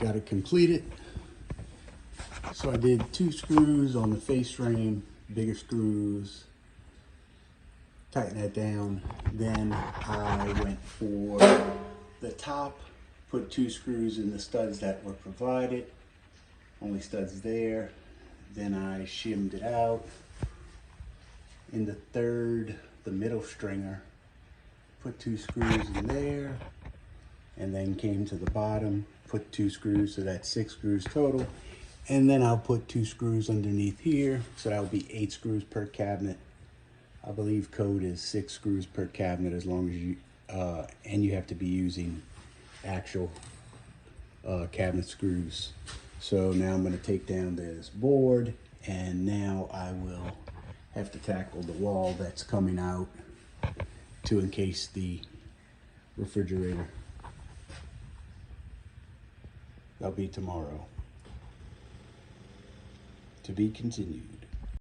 got it completed. So I did 2 screws on the face frame, bigger screws, tighten that down. Then I went for the top, put 2 screws in the studs that were provided, only studs there. Then I shimmed it out. In the third, the middle stringer, put 2 screws in there, and then came to the bottom, put 2 screws, so that's 6 screws total. And then I'll put 2 screws underneath here, so that'll be 8 screws per cabinet. I believe code is 6 screws per cabinet, as long as you, and you have to be using actual cabinet screws. So now I'm gonna take down this board, and now I will have to tackle the wall that's coming out to encase the refrigerator. That'll be tomorrow. To be continued.